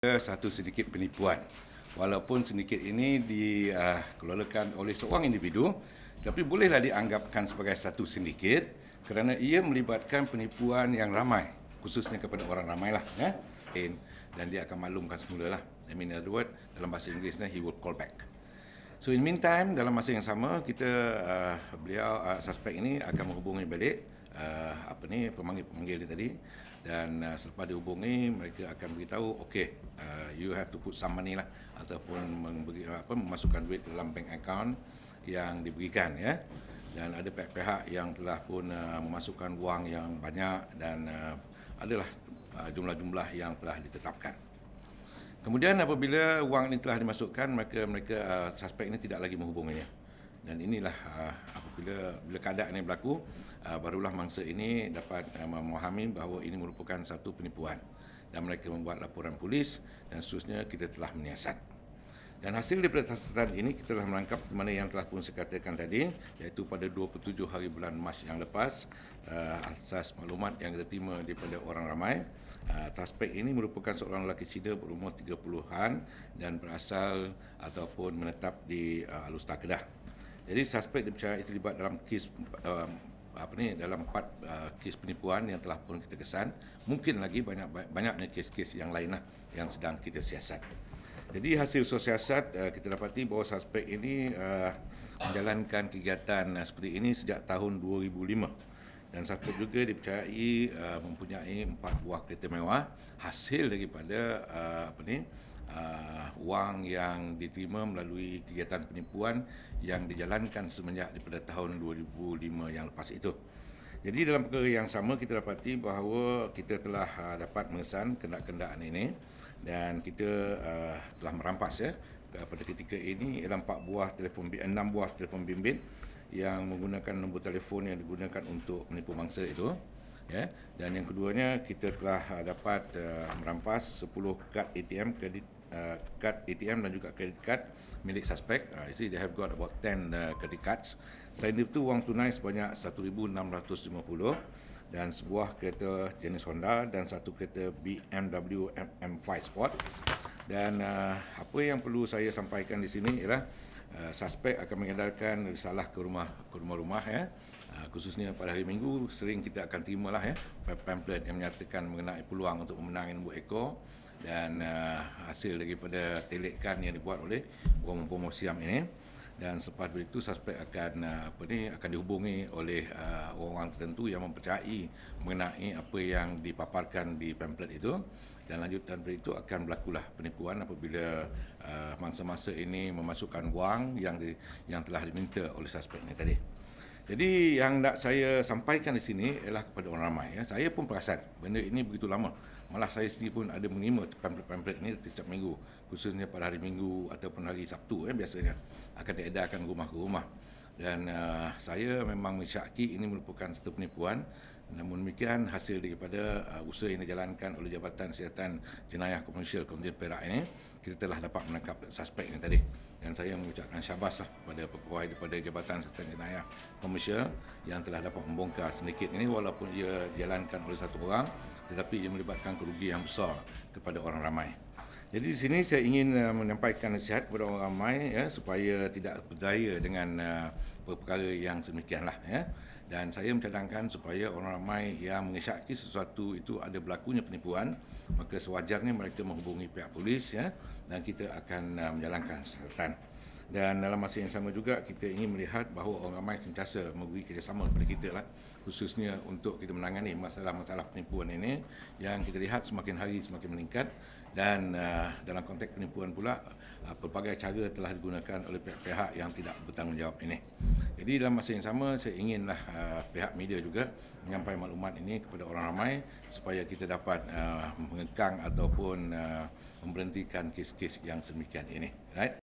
Satu sedikit penipuan. Walaupun sedikit ini dikelolakan oleh seorang individu, tapi bolehlah dianggapkan sebagai satu sindiket kerana ia melibatkan penipuan yang ramai, khususnya kepada orang ramai lah. Dan dia akan maklumkan semula lah. In other words, dalam bahasa Inggerisnya, he will call back. So in meantime, dalam masa yang sama, suspek ini akan menghubungi balik pemanggil-pemanggil dia tadi, dan selepas dihubungi mereka akan beritahu you have to put some money lah, ataupun memasukkan duit dalam bank account yang diberikan, ya. Dan ada pihak-pihak yang telah pun memasukkan wang yang banyak, dan adalah jumlah-jumlah yang telah ditetapkan. Kemudian apabila wang ini telah dimasukkan, mereka suspek ini tidak lagi menghubunginya. Dan inilah bila keadaan ini berlaku, barulah mangsa ini dapat memahami bahawa ini merupakan satu penipuan, dan mereka membuat laporan polis, dan seterusnya kita telah menyiasat. Dan hasil daripada siasatan ini, kita telah menangkap mana yang telah pun saya katakan tadi, iaitu pada 27 hari bulan Mac yang lepas, asas maklumat yang kita terima daripada orang ramai, suspek ini merupakan seorang lelaki Cina berumur 30-an dan berasal ataupun menetap di Alustar, Kedah. Jadi suspek dipercayai terlibat dalam kes dalam 4 kes penipuan yang telah pun kita kesan. Mungkin lagi banyaknya kes-kes yang lain lah yang sedang kita siasat. Jadi hasil siasat, kita dapati bahawa suspek ini menjalankan kegiatan seperti ini sejak tahun 2005. Dan suspek juga dipercayai mempunyai 4 buah kereta mewah hasil daripada wang yang diterima melalui kegiatan penipuan yang dijalankan semenjak daripada tahun 2005 yang lepas itu. Jadi dalam perkara yang sama, kita dapati bahawa kita telah dapat mengesan kenderaan ini, dan kita telah merampas, ya, pada ketika ini ialah 6 buah telefon bimbit yang menggunakan nombor telefon yang digunakan untuk menipu mangsa itu, ya. Dan yang keduanya, kita telah dapat merampas 10 kad ATM, kad ATM dan juga kredit kad milik suspek. You see, they have got about 10 credit cards. Selain itu, wang tunai sebanyak 1,650 dan sebuah kereta jenis Honda dan satu kereta BMW M5 Sport. Dan apa yang perlu saya sampaikan di sini ialah suspek akan mengedarkan risalah ke rumah-rumah, ya. Khususnya pada hari Minggu sering kita akan terima lah, ya, pamphlet yang menyatakan mengenai peluang untuk memenangi nombor ekor, dan hasil daripada telekan yang dibuat oleh orang-orang Siam ini. Dan selepas itu suspek akan dihubungi oleh orang tertentu yang mempercayai mengenai apa yang dipaparkan di pamphlet itu, dan lanjutan dari itu akan berlakulah penipuan apabila mangsa-mangsa ini memasukkan wang yang telah diminta oleh suspek ini tadi. Jadi yang nak saya sampaikan di sini ialah kepada orang ramai, ya. Saya pun perasan benda ini begitu lama. Malah saya sendiri pun ada menerima pamphlet ini setiap minggu, khususnya pada hari Minggu ataupun hari Sabtu, biasanya akan diedarkan rumah ke rumah. Dan saya memang mensyaki ini merupakan satu penipuan. Namun demikian, hasil daripada usaha yang dijalankan oleh Jabatan Siasatan Jenayah Komersial Kementerian Perak ini, kita telah dapat menangkap suspek yang tadi. Dan saya mengucapkan syabas kepada pegawai daripada Jabatan Siasatan Jenayah Komersial yang telah dapat membongkar sedikit ini, walaupun ia dijalankan oleh satu orang, tetapi ia melibatkan kerugian yang besar kepada orang ramai. Jadi di sini saya ingin menyampaikan nasihat kepada orang ramai, ya, supaya tidak berdaya dengan perkara yang sedemikianlah, ya. Dan saya mencadangkan supaya orang ramai yang mengesyaki sesuatu itu ada berlakunya penipuan, maka sewajarnya mereka menghubungi pihak polis, ya, dan kita akan menjalankan siasatan. Dan dalam masa yang sama juga, kita ingin melihat bahawa orang ramai sentiasa memberi kerjasama kepada kita lah, khususnya untuk kita menangani masalah-masalah penipuan ini yang kita lihat semakin hari semakin meningkat. Dan dalam konteks penipuan pula, pelbagai cara telah digunakan oleh pihak-pihak yang tidak bertanggungjawab ini. Jadi dalam masa yang sama, saya inginlah pihak media juga menyampaikan maklumat ini kepada orang ramai supaya kita dapat mengekang ataupun memberhentikan kes-kes yang sedemikian ini. Right?